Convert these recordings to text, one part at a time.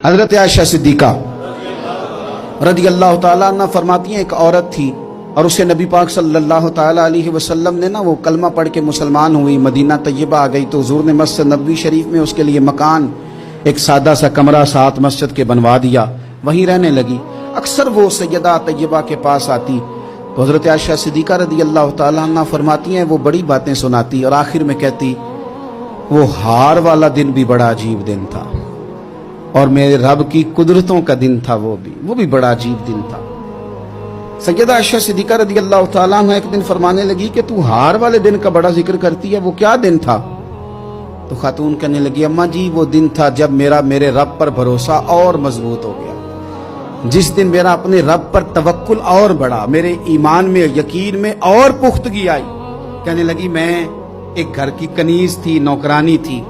حضرت عائشہ صدیقہ رضی اللہ تعالیٰ عنہ فرماتی ہیں ایک عورت تھی اور اسے نبی پاک صلی اللہ تعالیٰ علیہ وسلم نے وہ کلمہ پڑھ کے مسلمان ہوئی، مدینہ طیبہ آ گئی تو حضور نے مسجد نبوی شریف میں اس کے لیے مکان ایک سادہ سا کمرہ ساتھ مسجد کے بنوا دیا، وہیں رہنے لگی۔ اکثر وہ سیدہ طیبہ کے پاس آتی تو حضرت عائشہ صدیقہ رضی اللہ تعالیٰ عنہ فرماتی ہیں وہ بڑی باتیں سناتی اور آخر میں کہتی وہ ہار والا دن بھی بڑا عجیب دن تھا اور میرے رب کی قدرتوں کا دن تھا، وہ بھی بڑا عجیب دن تھا۔ سیدہ عائشہ صدیقہ رضی اللہ تعالیٰ عنہ ایک دن فرمانے لگی کہ تو ہار والے دن کا بڑا ذکر کرتی ہے، وہ کیا دن تھا؟ تو خاتون کہنے لگی اماں جی وہ دن تھا جب میرے رب پر بھروسہ اور مضبوط ہو گیا، جس دن میرا اپنے رب پر توکل اور بڑھا، میرے ایمان میں یقین میں اور پختگی آئی۔ کہنے لگی میں ایک گھر کی کنیز تھی، نوکرانی تھی،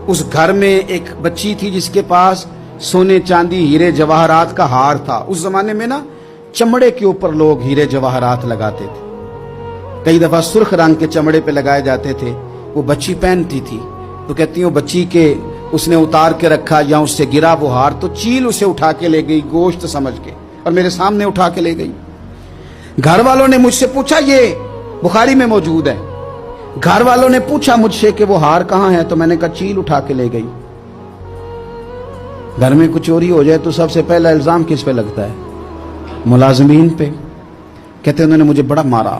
اس گھر میں ایک بچی تھی جس کے پاس سونے چاندی ہیرے جواہرات کا ہار تھا۔ اس زمانے میں چمڑے کے اوپر لوگ ہیرے جواہرات لگاتے تھے، کئی دفعہ سرخ رنگ کے چمڑے پہ لگائے جاتے تھے، وہ بچی پہنتی تھی تو کہتی ہیں بچی کے اس نے اتار کے رکھا یا اس سے گرا وہ ہار تو چیل اسے اٹھا کے لے گئی گوشت سمجھ کے اور میرے سامنے اٹھا کے لے گئی۔ گھر والوں نے مجھ سے پوچھا، یہ بخاری میں موجود ہے، گھر والوں نے پوچھا مجھ سے کہ وہ ہار کہاں ہے تو میں نے کہا چیل اٹھا کے لے گئی۔ گھر میں کچھ چوری ہو جائے تو سب سے پہلا الزام کس پہ لگتا ہے؟ ملازمین پہ۔ کہتے انہوں نے مجھے بڑا مارا،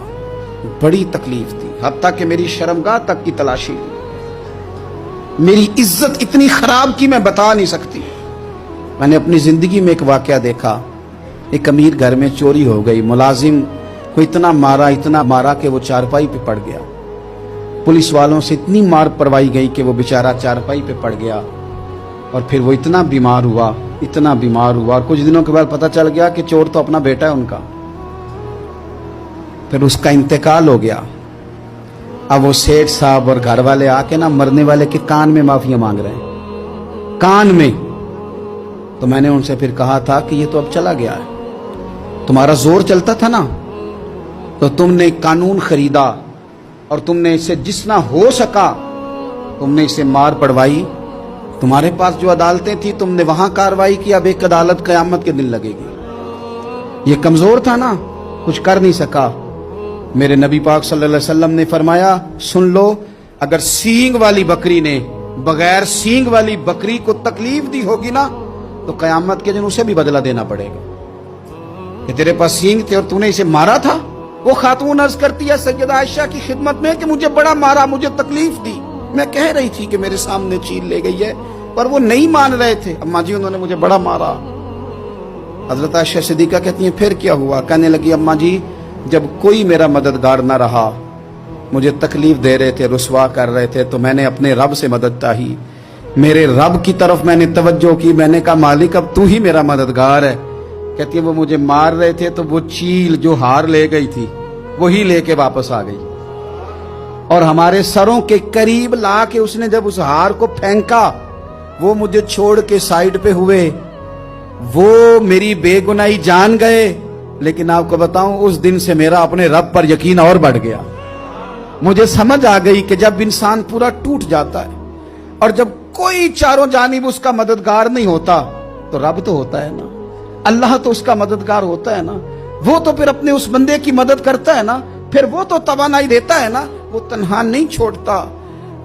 بڑی تکلیف تھی، حتیٰ کہ میری شرمگاہ تک کی تلاشی لی، میری عزت اتنی خراب کی میں بتا نہیں سکتی۔ میں نے اپنی زندگی میں ایک واقعہ دیکھا، ایک امیر گھر میں چوری ہو گئی، ملازم کو اتنا مارا کہ وہ چارپائی پہ پڑ گیا، پولیس والوں سے اتنی مار پروائی گئی کہ وہ بیچارہ چارپائی پہ پڑ گیا اور پھر وہ اتنا بیمار ہوا اور کچھ دنوں کے بعد پتہ چل گیا کہ چور تو اپنا بیٹا ہے ان کا، پھر اس کا انتقال ہو گیا۔ اب وہ سیٹھ صاحب اور گھر والے آ کے مرنے والے کے کان میں معافی مانگ رہے ہیں، کان میں۔ تو میں نے ان سے پھر کہا تھا کہ یہ تو اب چلا گیا ہے، تمہارا زور چلتا تھا نا تو تم نے قانون خریدا اور تم نے اسے جتنا ہو سکا تم نے اسے مار پڑوائی، تمہارے پاس جو عدالتیں تھی تم نے وہاں کاروائی کی، اب ایک عدالت قیامت کے دن لگے گی۔ یہ کمزور تھا نا، کچھ کر نہیں سکا۔ میرے نبی پاک صلی اللہ علیہ وسلم نے فرمایا سن لو، اگر سینگ والی بکری نے بغیر سینگ والی بکری کو تکلیف دی ہوگی نا تو قیامت کے دن اسے بھی بدلہ دینا پڑے گا کہ تیرے پاس سینگ تھے اور تو نے اسے مارا تھا۔ وہ خاتون عرض کرتی ہے سیدہ عائشہ کی خدمت میں کہ مجھے بڑا مارا، مجھے تکلیف دی، میں کہہ رہی تھی کہ میرے سامنے چیل لے گئی ہے پر وہ نہیں مان رہے تھے، اماں جی انہوں نے مجھے بڑا مارا۔ حضرت عائشہ صدیقہ کہتی ہیں پھر کیا ہوا؟ کہنے لگی اماں جی جب کوئی میرا مددگار نہ رہا، مجھے تکلیف دے رہے تھے، رسوا کر رہے تھے، تو میں نے اپنے رب سے مدد چاہی، میرے رب کی طرف میں نے توجہ کی، میں نے کہا مالک اب تو ہی میرا مددگار ہے۔ کہتی ہے وہ مجھے مار رہے تھے تو وہ چیل جو ہار لے گئی تھی وہی لے کے واپس آ گئی اور ہمارے سروں کے قریب لا کے اس نے جب اس ہار کو پھینکا وہ مجھے چھوڑ کے سائیڈ پہ ہوئے، وہ میری بے گناہی جان گئے، لیکن آپ کو بتاؤں اس دن سے میرا اپنے رب پر یقین اور بڑھ گیا۔ مجھے سمجھ آ گئی کہ جب انسان پورا ٹوٹ جاتا ہے اور جب کوئی چاروں جانب اس کا مددگار نہیں ہوتا تو رب تو ہوتا ہے نا، اللہ تو اس کا مددگار ہوتا ہے نا، وہ تو پھر اپنے اس بندے کی مدد کرتا ہے نا، پھر وہ تو توانائی دیتا ہے نا، وہ تنہا نہیں چھوڑتا،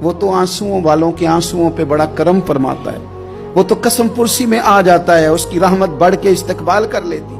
وہ تو آنسوؤں والوں کے آنسوؤں پہ بڑا کرم فرماتا ہے، وہ تو قسم پرسی میں آ جاتا ہے، اس کی رحمت بڑھ کے استقبال کر لیتی ہے۔